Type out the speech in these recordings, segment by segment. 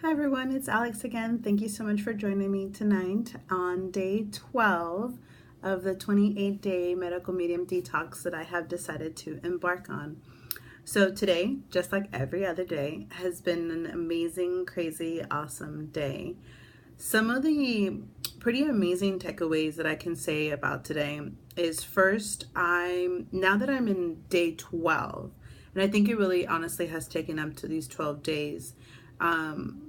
Hi everyone, it's Alex again. Thank you so much for joining me tonight on day 12 of the 28-day medical medium detox that I have decided to embark on. So today, just like every other day, has been an amazing, crazy, awesome day. Some of the pretty amazing takeaways that I can say about today is first, now that I'm in day 12, and I think it really honestly has taken up to these 12 days.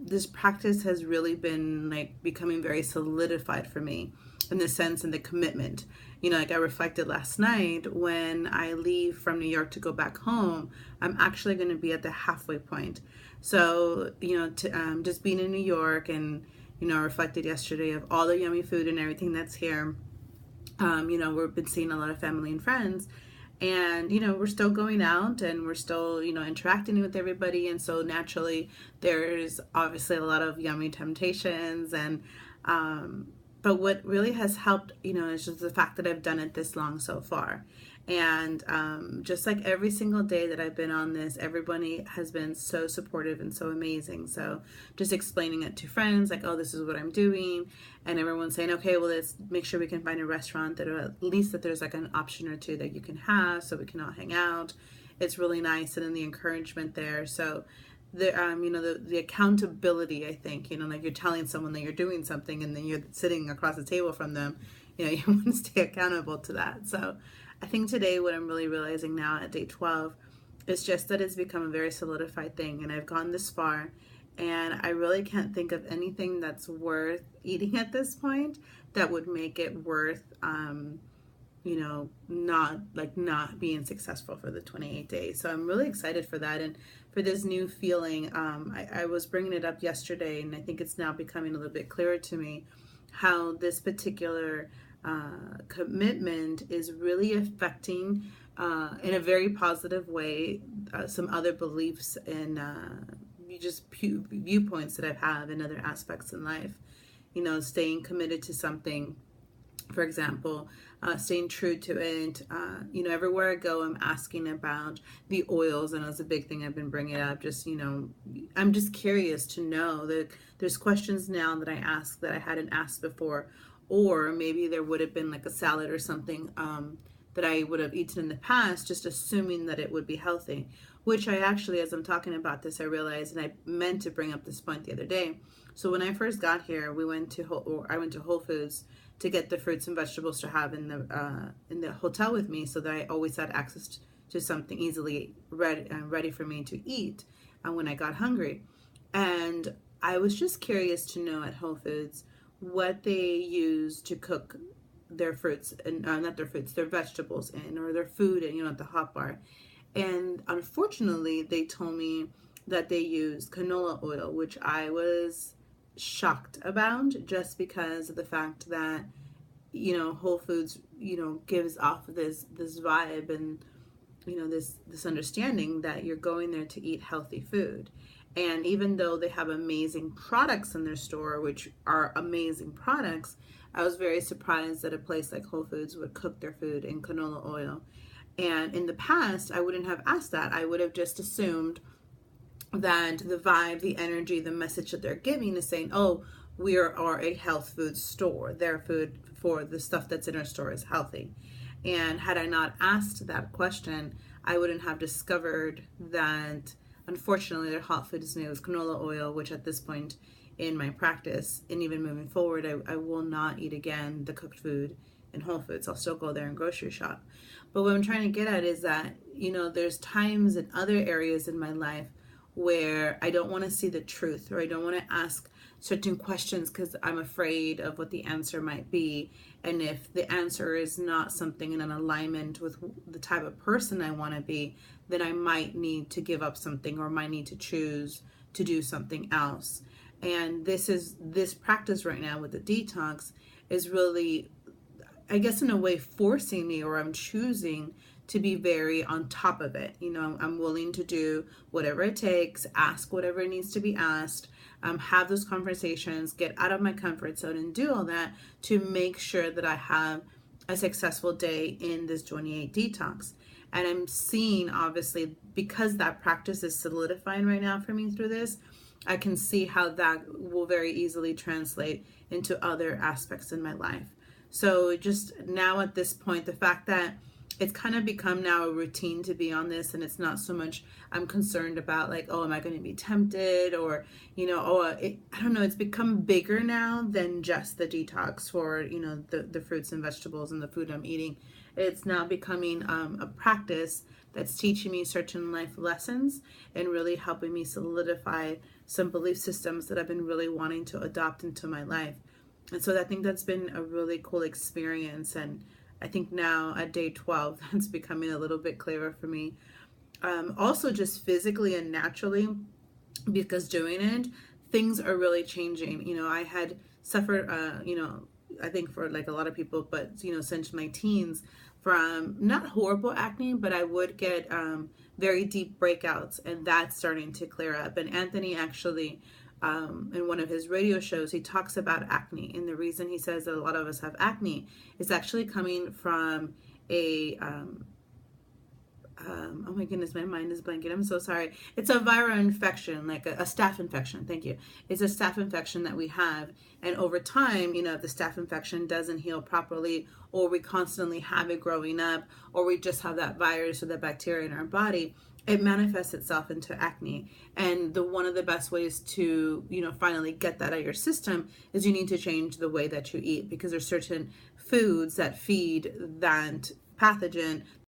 This practice has really been like becoming very solidified for me in the sense and the commitment. Like I reflected last night, when I leave from New York to go back home, I'm actually going to be at the halfway point. So, just being in New York and, I reflected yesterday of all the yummy food and everything that's here. We've been seeing a lot of family and friends, and we're still going out and we're still interacting with everybody, and so naturally there's obviously a lot of yummy temptations, and but what really has helped is just the fact that I've done it this long so far. And just like every single day that I've been on this, everybody has been so supportive and so amazing. So just explaining it to friends, like, oh, this is what I'm doing. And everyone's saying, okay, well, let's make sure we can find a restaurant that, or at least that there's like an option or two that you can have so we can all hang out. It's really nice. And then the encouragement there. So the accountability, I think, like you're telling someone that you're doing something and then you're sitting across the table from them, you want to stay accountable to that. So I think today what I'm really realizing now at day 12 is just that it's become a very solidified thing, and I've gone this far, and I really can't think of anything that's worth eating at this point that would make it worth not being successful for the 28 days. So I'm really excited for that and for this new feeling. I was bringing it up yesterday, and I think it's now becoming a little bit clearer to me how this particular commitment is really affecting, in a very positive way, some other beliefs and just viewpoints that I've had in other aspects in life. Staying committed to something, for example, staying true to it. Everywhere I go, I'm asking about the oils, and it's a big thing I've been bringing up. I'm just curious to know that there's questions now that I ask that I hadn't asked before, or maybe there would have been like a salad or something that I would have eaten in the past, just assuming that it would be healthy. Which I actually, as I'm talking about this, I realized, and I meant to bring up this point the other day. So when I first got here, I went to Whole Foods to get the fruits and vegetables to have in the hotel with me, so that I always had access to something easily ready for me to eat when I got hungry. And I was just curious to know at Whole Foods what they use to cook their fruits, and not their fruits, their vegetables in, or their food in, at the hot bar. And unfortunately, they told me that they use canola oil, which I was shocked about, just because of the fact that Whole Foods gives off this vibe, and this understanding that you're going there to eat healthy food. And even though they have amazing products in their store, which are amazing products, I was very surprised that a place like Whole Foods would cook their food in canola oil. And in the past, I wouldn't have asked that. I would have just assumed that the vibe, the energy, the message that they're giving is saying, oh, we are a health food store. Their food, for the stuff that's in our store, is healthy. And had I not asked that question, I wouldn't have discovered that, unfortunately, their hot food is made with canola oil, which at this point in my practice, and even moving forward, I will not eat again the cooked food in Whole Foods. I'll still go there and grocery shop. But what I'm trying to get at is that, there's times in other areas in my life where I don't want to see the truth, or I don't want to ask certain questions because I'm afraid of what the answer might be. And if the answer is not something in an alignment with the type of person I want to be, then I might need to give up something, or might need to choose to do something else. And this practice right now with the detox is really, I guess, in a way forcing me, or I'm choosing to be very on top of it. I'm willing to do whatever it takes, ask whatever needs to be asked, have those conversations, get out of my comfort zone, and do all that to make sure that I have a successful day in this 28 detox. And I'm seeing, obviously, because that practice is solidifying right now for me through this, I can see how that will very easily translate into other aspects in my life. So just now at this point, the fact that it's kind of become now a routine to be on this, and it's not so much I'm concerned about like, oh, am I going to be tempted, or I don't know, it's become bigger now than just the detox for the fruits and vegetables and the food I'm eating. It's now becoming a practice that's teaching me certain life lessons and really helping me solidify some belief systems that I've been really wanting to adopt into my life. And so I think that's been a really cool experience. And I think now at day 12, that's becoming a little bit clearer for me. Also, just physically and naturally, because doing it, things are really changing. I had suffered, I think for like a lot of people, but, since my teens, from not horrible acne, but I would get very deep breakouts, and that's starting to clear up. And Anthony actually, in one of his radio shows, he talks about acne, and the reason he says that a lot of us have acne is actually coming from a oh my goodness, my mind is blanking. I'm so sorry. It's a viral infection, like a staph infection. Thank you. It's a staph infection that we have. And over time, if the staph infection doesn't heal properly, or we constantly have it growing up, or we just have that virus or that bacteria in our body, it manifests itself into acne. And one of the best ways to, finally get that out of your system is you need to change the way that you eat, because there's certain foods that feed that pathogen